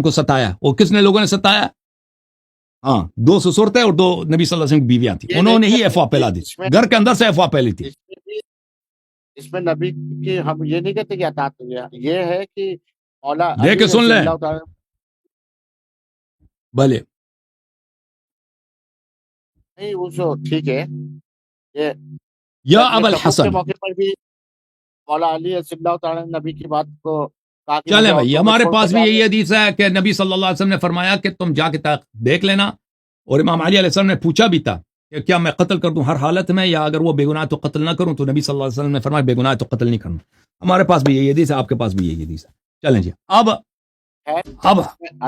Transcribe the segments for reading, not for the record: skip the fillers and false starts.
کو ستایا، وہ کس نے لوگوں نے ستایا؟ ہاں، 2 سسرتے اور 2 نبی صلی اللہ علیہ وسلم کی بیویاں تھیں، انہوں نے ہی افواہ پھیلا دی، گھر کے اندر سے افواہ پھیلی تھی۔ اس میں نبی کی ہم یہ نہیں کہتے کہ اطاعت ہے، یہ ہے کہ مولا دے علی کے سن رضی لیں اللہ تعالیٰ بھلے نہیں وہ جو ٹھیک ہے، یہ یا جنگ ابا تبوک کے الحسن۔ موقع پر بھی مولا علی رضی اللہ تعالیٰ نے نبی کی بات کو کہا کہ چلیں مجھے بھائی، عورتوں کو ہمارے چھوڑ کر پاس بھی جانے یہی حدیث ہے کہ نبی صلی اللہ علیہ وسلم نے فرمایا کہ تم جا کے دیکھ لینا، اور امام علی علیہ السلام نے پوچھا بھی تھا کہ کیا میں قتل کر دوں ہر حالت میں، یا اگر وہ بے گناہ تو قتل نہ کروں، تو نبی صلی اللہ علیہ وسلم نے فرمایا بے گناہ تو قتل نہیں کرنا۔ ہمارے پاس بھی یہی حدیث ہے، آپ کے پاس بھی یہی حدیث ہے۔ چلیں جی، اب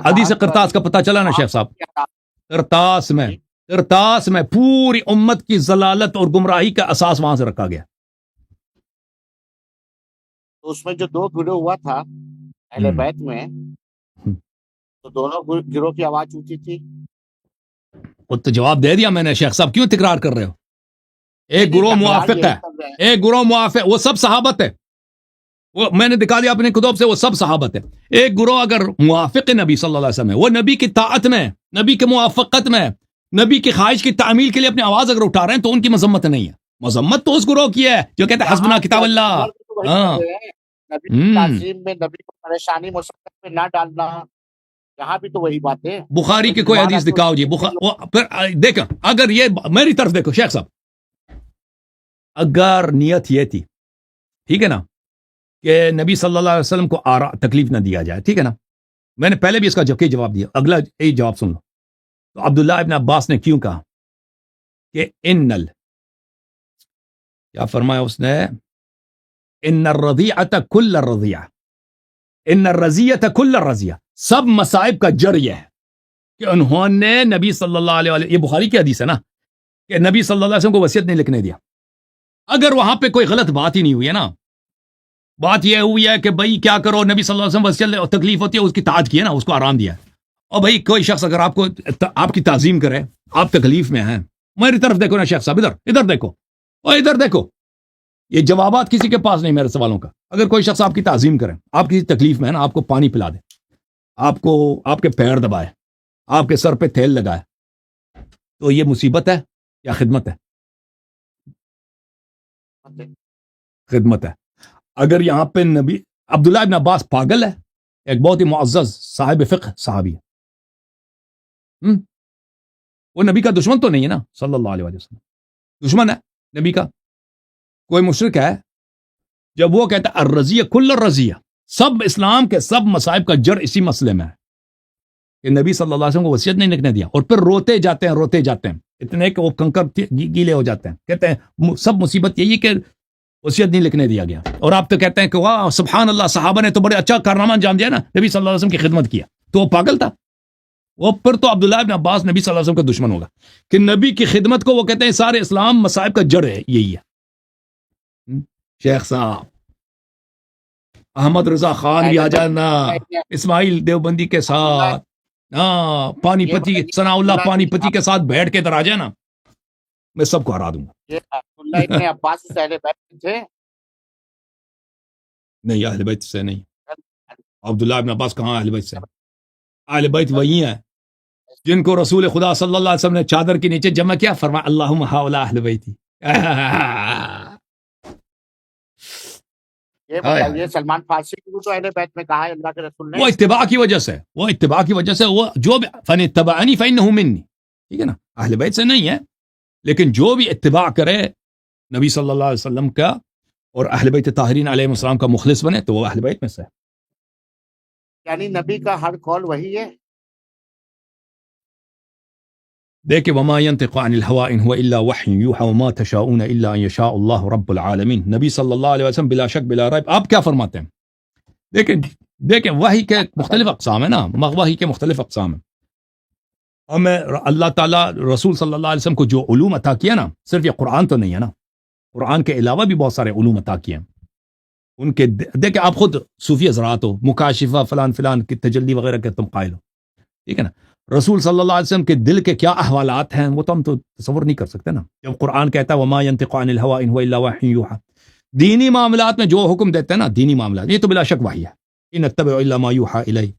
حدیث قرطاس کا پتہ چلا نا شیخ صاحب؟ قرطاس میں پوری امت کی ضلالت اور گمراہی کا اساس وہاں سے رکھا گیا۔ تو اس میں جو 2 گروہ ہوا تھا اہل بیت میں، تو دونوں گروہ کی آواز اونچی تھی۔ وہ تو جواب دے دیا میں نے شیخ صاحب، کیوں تکرار کر رہے ہو؟ ایک گروہ موافق ہے، ایک گروہ موافق، وہ سب صحابت ہے، وہ میں نے دکھا دیا اپنے کتب سے، وہ سب صحابت ہے۔ ایک گروہ اگر موافق نبی صلی اللہ علیہ وسلم ہے، وہ نبی کی طاعت میں، نبی کے موافقت میں، نبی کی خواہش کی تعمیل کے لیے اپنی آواز اگر اٹھا رہے ہیں تو ان کی مذمت نہیں ہے۔ مذمت تو اس گروہ کی ہے جو کہتے ہیں حسبنا کتاب اللہ۔ ہاں، نبی کی تعظیم میں، نبی کو پریشانی مصیبت میں نہ ڈالنا، یہاں بھی تو وہی بات ہے۔ بخاری کی کوئی حدیث دکھاؤ جی، پھر دیکھیں، اگر یہ میری طرف دیکھو شیخ صاحب، اگر نیت یہ تھی، ٹھیک ہے نا، کہ نبی صلی اللہ علیہ وسلم کو تکلیف نہ دیا جائے، ٹھیک ہے نا، میں نے پہلے بھی اس کا جواب دیا، اگلا یہی جواب سن لو۔ تو عبداللہ ابن عباس نے کیوں کہا کہ کیا فرمایا اس نے؟ ان الرضیعۃ کل الرضیع، ان الرضیۃ کل الرضیع، سب مصائب کا جڑ یہ ہے کہ انہوں نے نبی صلی اللہ علیہ وسلم، یہ بخاری کی حدیث ہے نا، کہ نبی صلی اللہ علیہ وسلم کو وصیت نہیں لکھنے دیا۔ اگر وہاں پہ کوئی غلط بات ہی نہیں ہوئی ہے نا، بات یہ ہوئی ہے کہ بھائی کیا کرو، نبی صلی اللہ علیہ وسلم وصیت تکلیف ہوتی ہے، اس کی طاعت کی ہے نا، اس کو آرام دیا ہے۔ اور بھائی کوئی شخص اگر آپ کی تعظیم کرے، آپ تکلیف میں ہیں، میری طرف دیکھو نا شیخ صاحب، ادھر دیکھو، اور ادھر دیکھو، یہ جوابات کسی کے پاس نہیں میرے سوالوں کا۔ اگر کوئی شخص آپ کی تعظیم کرے، آپ کسی تکلیف میں ہے نا، آپ کو پانی پلا دے، آپ کے پیر دبائے، آپ کے سر پہ تیل لگائے، تو یہ مصیبت ہے یا خدمت ہے؟ خدمت ہے۔ اگر یہاں پہ نبی عبداللہ ابن عباس پاگل ہے، ایک بہت ہی معزز صاحب فقہ صحابی ہے، وہ نبی کا دشمن تو نہیں ہے نا صلی اللہ علیہ وسلم، دشمن ہے نبی کا؟ کوئی مشرک ہے جب وہ کہتا ہے الرضیہ کل الرضیہ، سب اسلام کے سب مصائب کا جڑ اسی مسئلے میں ہے کہ نبی صلی اللہ علیہ وسلم کو وصیت نہیں لکھنے دیا، اور پھر روتے جاتے ہیں اتنے کہ وہ کنکر گیلے ہو جاتے ہیں، کہتے ہیں سب مصیبت یہی کہ وصیت نہیں لکھنے دیا گیا، اور آپ تو کہتے ہیں کہ واہ سبحان اللہ، صحابہ نے تو بڑے اچھا کارنامہ انجام دیا نا، نبی صلی اللہ علیہ وسلم کی خدمت کیا، تو وہ پاگل تھا؟ وہ پھر تو عبداللہ ابن عباس نبی صلی اللہ علیہ وسلم کا دشمن ہوگا کہ نبی کی خدمت کو وہ کہتے ہیں سارے اسلام مصائب کا جڑ ہے، یہی ہے۔ شیخ صاحب احمد رضا خان بھی آ جانا اسماعیل دیوبندی کے ساتھ، ہاں پانی پتی ثناء اللہ پانی پتی کے ساتھ بیٹھ کے ادھر آ جائے نا، میں سب کو ہرا دوں گا۔ یہ عبداللہ ابن عباس سے اہل بیت تھے؟ نہیں، اہل بیت سے نہیں، عبداللہ ابن عباس کہاں اہل بیت سے؟ اہل بیت وہی ہیں جن کو رسول خدا صلی اللہ علیہ وسلم نے چادر کے نیچے جمع کیا، فرمایا اللہم ہؤلاء اہل بیتی۔ یہ بتائیے سلمان فارسی کو تو اہل بیت میں کہا ہے اللہ کے رسول نے؟ وہ اتباع کی وجہ سے، وہ جو بھی فن اتبعنی فانہ منی، ٹھیک ہے نا، اہل بیت سے نہیں ہے، لیکن جو بھی اتباع کرے نبی صلی اللہ علیہ وسلم کا اور اہل بیت طاہرین علیہ السلام کا مخلص بنے تو وہ اہل بیت میں سے ہے۔ یعنی نبی کا ہر قول وہی ہے؟ دیکھیں وما ينطق عن الهوى ان هو الا وحی یوحى وما تشاءون الا ان يشاء اللہ رب العالمین۔ نبی صلی اللہ علیہ وسلم بلا شک بلا ریب آپ کیا فرماتے ہیں؟ دیکھیں وحی کے مختلف اقسام ہیں نا، وحی کے مختلف اقسام ہیں۔ ہمیں اللہ تعالیٰ رسول صلی اللہ علیہ وسلم کو جو علوم عطا کیا نا، صرف یہ قرآن تو نہیں ہے نا، قرآن کے علاوہ بھی بہت سارے علوم عطا کیے ہیں ان کے۔ دیکھیں آپ خود صوفی حضرات ہو، مکاشفہ فلان کی تجلی وغیرہ کے تم قائل ہو، ٹھیک ہے نا، رسول صلی اللہ علیہ وسلم کے دل کے کیا احوالات ہیں وہ تو ہم تو تصور نہیں کر سکتے نا۔ جب قرآن کہتا ہے وما ينطق عن الهوى ان هو الا وحی یوحى، دینی معاملات میں جو حکم دیتے ہیں نا، دینی معاملات، یہ تو بلا شک وحی ہے، ان اتبع الا ما یوحى الی۔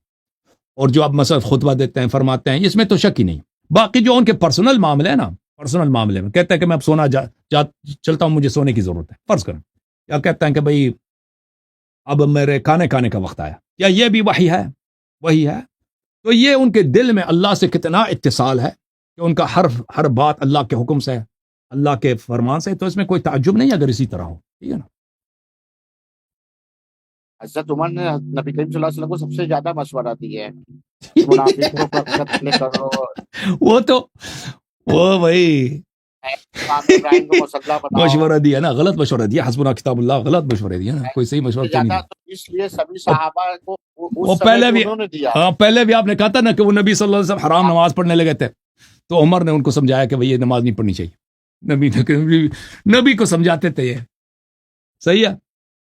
اور جو اب مثلا خطبہ دیتے ہیں فرماتے ہیں اس میں تو شک ہی نہیں. باقی جو ان کے پرسنل معاملے ہیں نا, پرسنل معاملے میں کہتے ہیں کہ میں اب سونا چلتا ہوں, مجھے سونے کی ضرورت ہے, فرض کریں, یا کہتے ہیں کہ بھائی اب میرے کھانے کا وقت آیا, کیا یہ بھی وحی ہے؟ وہی ہے. تو یہ ان کے دل میں اللہ سے کتنا اتصال ہے کہ ان کا ہر بات اللہ کے حکم سے ہے, اللہ کے فرمان سے, تو اس میں کوئی تعجب نہیں اگر اسی طرح ہو. ٹھیک ہے نا. حضرت عمر نے نبی کریم صلی اللہ علیہ وسلم کو سب سے زیادہ مشورہ دیا ہے, منافقوں کا قتل کرو, وہ بھائی امام ابراہیم کو مسلح بناؤ. مشورہ دیا نا, غلط مشورہ دیا, حسبنا کتاب اللہ, غلط مشورہ دیا نا, کوئی صحیح مشورہ تو نہیں زیادہ دیا. تو اس لیے سبھی صحابہ کو وہ اس سمے پہلے بھی بھی, انہوں نے دیا. ہاں پہلے بھی آپ نے کہا تھا نا کہ وہ نبی صلی اللہ علیہ وسلم حرام نماز پڑھنے لگے تھے, تو عمر نے ان کو سمجھایا کہ بھئی یہ نماز نہیں پڑھنی چاہیے. نبی کو سمجھاتے تھے یہ. صحیح ہے.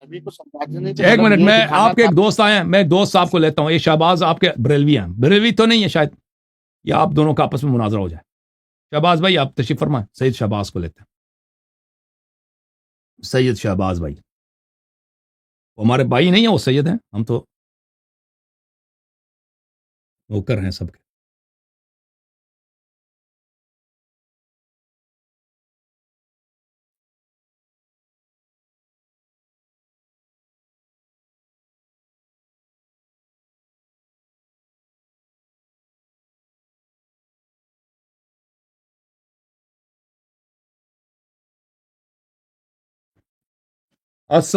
نبی کو سمجھاتے نہیں تھے, ایک مطلب منٹ, یہ میں دکھانا آپ کے تھا. ایک دوست آئے ہیں, میں ایک دوست صاحب کو لیتا ہوں, یہ شہباز آپ کے بریلوی ہیں, بریلوی تو نہیں ہے شاید, یا آپ دونوں کا آپس میں مناظرہ ہو جائے. شہباز بھائی آپ تشریف فرمائیں, سید شہباز کو لیتے ہیں. سید شہباز بھائی وہ ہمارے بھائی نہیں ہیں, وہ سید ہیں, ہم تو نوکر ہیں سب کے.